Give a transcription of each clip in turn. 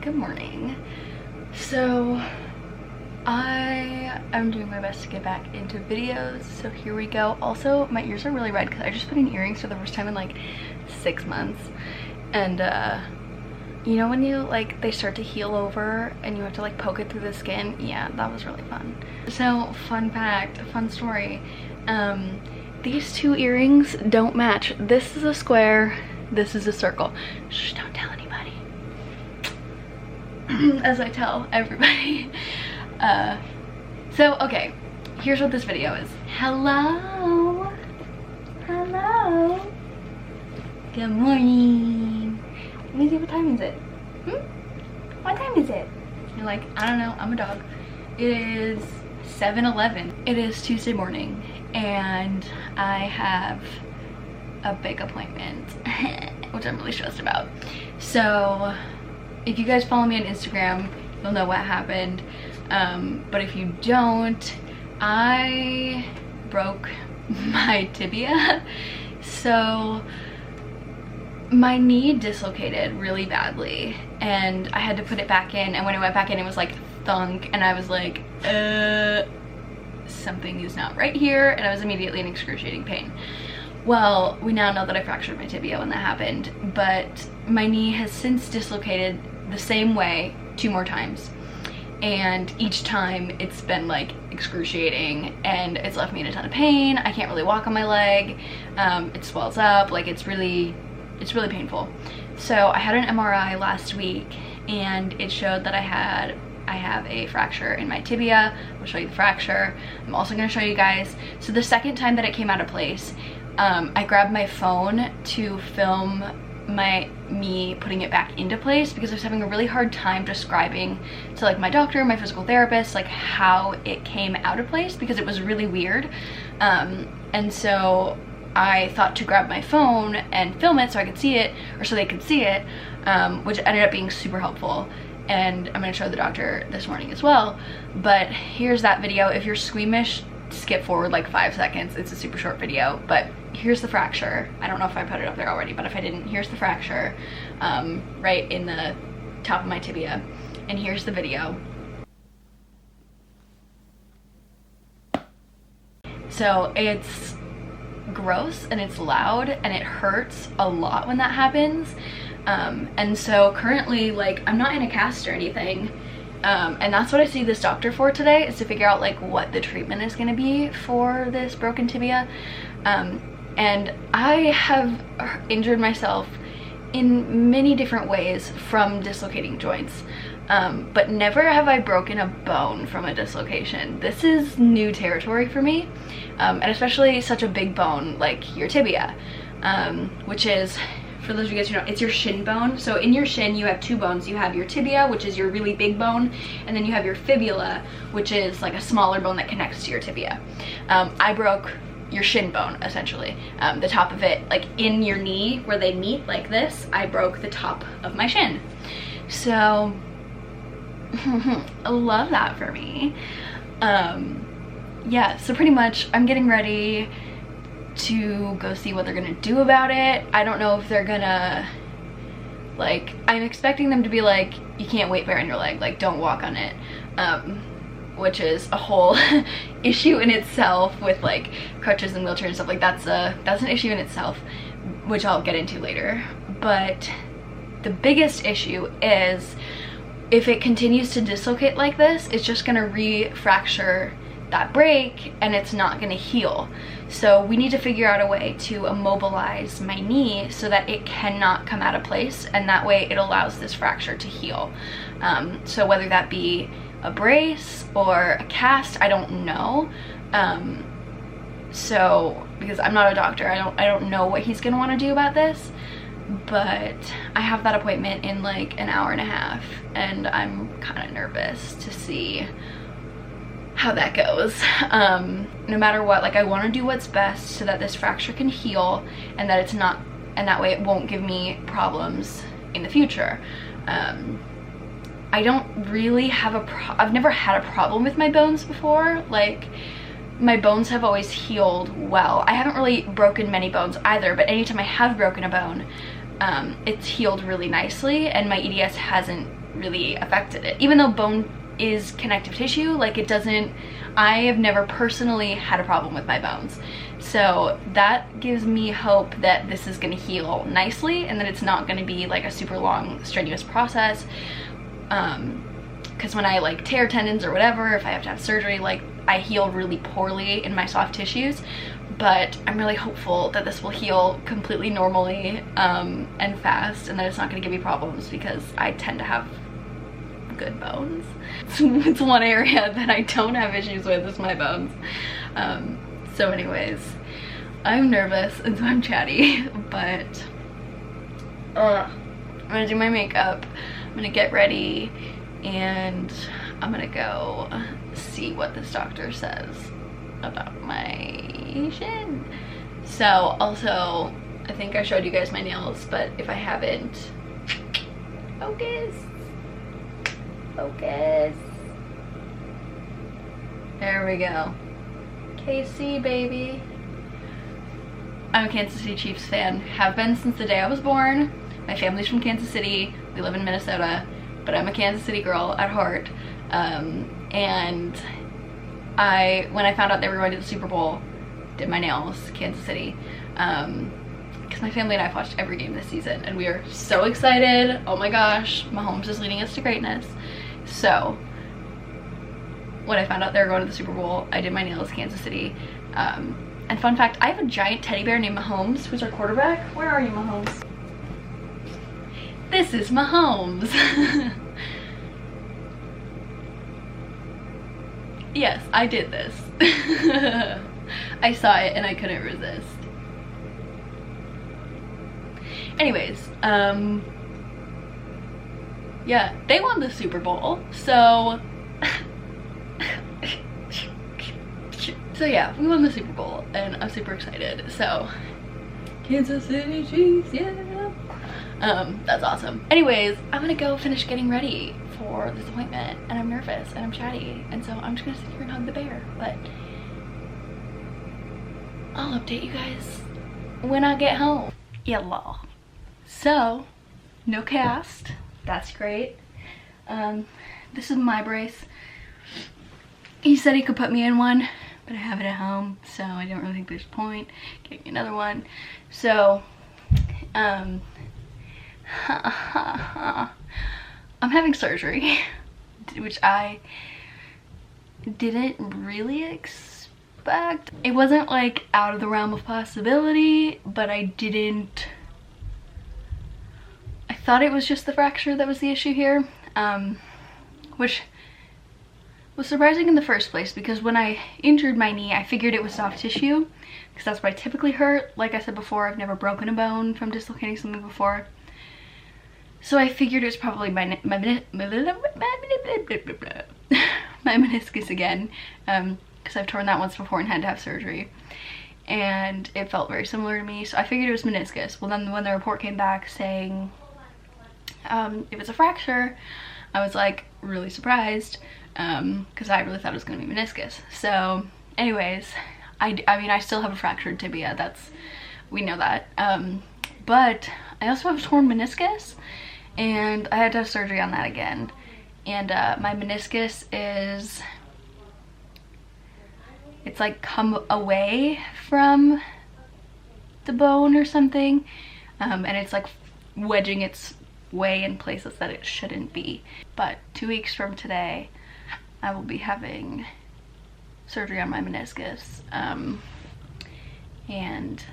Good morning. So I am doing my best to get back into videos, so here we go. Also, my ears are really red because I just put in earrings for the first time in like 6 months, and you know when you they start to heal over and you have to poke it through the skin? Yeah, that was really fun. So fun fact, fun story, these two earrings don't match. This is a square, this is a circle. Shh, don't tell anybody. As I tell everybody. So okay, here's what this video is. Hello, good morning. Let me see, what time is it? What time is it? You're like, I don't know, I'm a dog. It is 7:11. It is Tuesday morning and I have a big appointment which I'm really stressed about. So if you guys follow me on Instagram, you'll know what happened. But if you don't, I broke my tibia. So my knee dislocated really badly and I had to put it back in, and when it went back in it was like thunk, and I was like, something is not right here, and I was immediately in excruciating pain. Well, we now know that I fractured my tibia when that happened, but my knee has since dislocated the same way 2 more times, and each time it's been like excruciating and it's left me in a ton of pain. I can't really walk on my leg. It swells up, like it's really painful. So I had an MRI last week and it showed that I have a fracture in my tibia. I'll show you the fracture. I'm also going to show you guys. So the second time that it came out of place, I grabbed my phone to film me putting it back into place because I was having a really hard time describing to my doctor, my physical therapist, how it came out of place because it was really weird. And so I thought to grab my phone and film it so I could see it, or so they could see it, which ended up being super helpful. And I'm going to show the doctor this morning as well. But here's that video. If you're squeamish, skip forward 5 seconds. It's a super short video, but here's the fracture. I don't know if I put it up there already, but if I didn't, here's the fracture right in the top of my tibia. And here's the video. So it's gross and it's loud and it hurts a lot when that happens. And so currently I'm not in a cast or anything. And that's what I see this doctor for today, is to figure out what the treatment is going to be for this broken tibia. And I have injured myself in many different ways from dislocating joints, but never have I broken a bone from a dislocation. This is new territory for me, and especially such a big bone like your tibia, which is, for those of you guys who know, it's your shin bone. So in your shin you have 2 bones. You have your tibia, which is your really big bone, and then you have your fibula, which is a smaller bone that connects to your tibia. I broke your shin bone, essentially. The top of it, in your knee where they meet like this, I broke the top of my shin. So I love that for me. Yeah, so pretty much I'm getting ready to go see what they're gonna do about it. I don't know if they're gonna I'm expecting them to be you can't weight bear on your leg, don't walk on it, which is a whole issue in itself with crutches and wheelchairs and stuff. That's an issue in itself, which I'll get into later. But the biggest issue is if it continues to dislocate like this, it's just gonna re-fracture that break and it's not gonna heal. So we need to figure out a way to immobilize my knee so that it cannot come out of place, and that way it allows this fracture to heal. So whether that be a brace or a cast, I don't know. So because I'm not a doctor, I don't know what he's gonna want to do about this, but I have that appointment in an hour and a half and I'm kind of nervous to see how that goes. No matter what, I want to do what's best so that this fracture can heal and that it's not, and that way it won't give me problems in the future. I don't really have I've never had a problem with my bones before. My bones have always healed well. I haven't really broken many bones either, but anytime I have broken a bone, it's healed really nicely, and my EDS hasn't really affected it. Even though bone is connective tissue, like it doesn't, I have never personally had a problem with my bones. So that gives me hope that this is gonna heal nicely and that it's not gonna be like a super long, strenuous process. Because when I like tear tendons or whatever, if I have to have surgery, like I heal really poorly in my soft tissues. But I'm really hopeful that this will heal completely normally and fast, and that it's not gonna give me problems because I tend to have good bones. It's one area that I don't have issues with is my bones. So anyways, I'm nervous and so I'm chatty, but I'm gonna do my makeup, I'm gonna get ready, and I'm gonna go see what this doctor says about my shin. So also, I think I showed you guys my nails, but if I haven't, focus. There we go. KC baby. I'm a Kansas City Chiefs fan, have been since the day I was born. My family's from Kansas City, we live in Minnesota, but I'm a Kansas City girl at heart. And when I found out they were going to the Super Bowl, did my nails, Kansas City. Because my family and I have watched every game this season and we are so excited. Oh my gosh, Mahomes is leading us to greatness. So when I found out they were going to the Super Bowl, I did my nails, Kansas City. And fun fact, I have a giant teddy bear named Mahomes, who's our quarterback. Where are you, Mahomes? This is Mahomes. Yes, I did this. I saw it and I couldn't resist. Anyways, yeah, they won the Super Bowl, so yeah, we won the Super Bowl and I'm super excited. So Kansas City Chiefs, yeah. That's awesome. Anyways, I'm gonna go finish getting ready for this appointment and I'm nervous and I'm chatty, and so I'm just gonna sit here and hug the bear, but I'll update you guys when I get home. Yellow. So, no cast. That's great. This is my brace. He said he could put me in one, but I have it at home, so I don't really think there's a point getting another one. So, I'm having surgery, which I didn't really expect. It wasn't like out of the realm of possibility, but I thought it was just the fracture that was the issue here, which was surprising in the first place because when I injured my knee, I figured it was soft tissue because that's what I typically hurt. Like I said before, I've never broken a bone from dislocating something before. So I figured it was probably my meniscus again, because I've torn that once before and had to have surgery. And it felt very similar to me, so I figured it was meniscus. Well, then when the report came back saying if it's a fracture, I was like really surprised, because I really thought it was going to be meniscus. So anyways, I mean, I still have a fractured tibia, we know that, but I also have a torn meniscus and I had to have surgery on that again. And my meniscus it's like come away from the bone or something, and it's like wedging its way in places that it shouldn't be. But 2 weeks from today I will be having surgery on my meniscus, and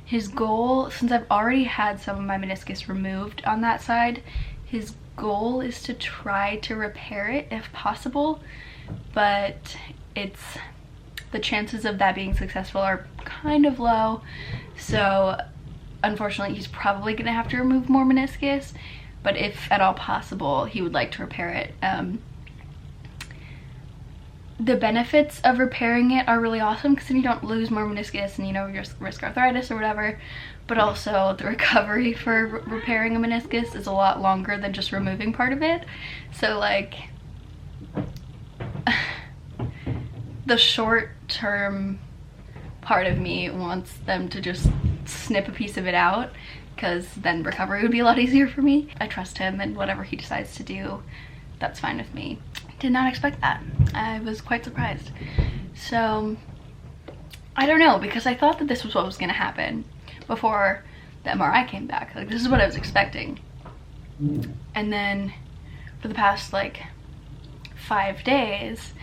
his goal, since I've already had some of my meniscus removed on that side, his goal is to try to repair it if possible, but the chances of that being successful are kind of low. So unfortunately he's probably gonna have to remove more meniscus, but if at all possible he would like to repair it. The benefits of repairing it are really awesome because then you don't lose more meniscus and, you know, you risk arthritis or whatever, but also the recovery for repairing a meniscus is a lot longer than just removing part of it. So like the short-term part of me wants them to just snip a piece of it out because then recovery would be a lot easier for me. I trust him, and whatever he decides to do, that's fine with me. Did not expect that. I was quite surprised. So I don't know, because I thought that this was what was gonna happen before the MRI came back. Like, this is what I was expecting. And then for the past like 5 days,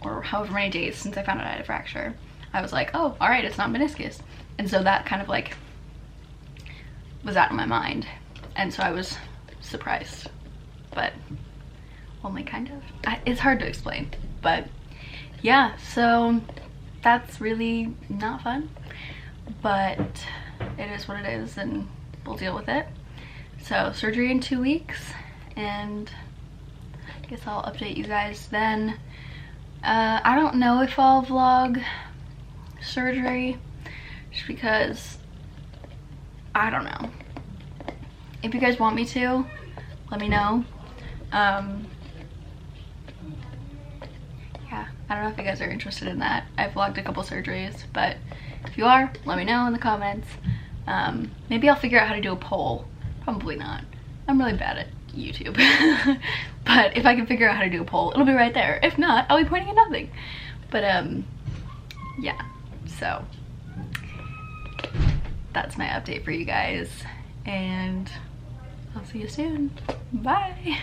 or however many days since I found out I had a fracture, I was like, oh, all right, it's not meniscus. And so that kind of like was out of my mind. And so I was surprised, but only kind of. It's hard to explain, but yeah, so that's really not fun, but it is what it is, and we'll deal with it. So surgery in 2 weeks, and I guess I'll update you guys then. I don't know if I'll vlog surgery, just because I don't know. If you guys want me to, let me know. Yeah, I don't know if you guys are interested in that. I've vlogged a couple surgeries, but if you are, let me know in the comments. Maybe I'll figure out how to do a poll. Probably not. I'm really bad at YouTube. But if I can figure out how to do a poll, it'll be right there. If not, I'll be pointing at nothing. But yeah, so that's my update for you guys, and I'll see you soon. Bye.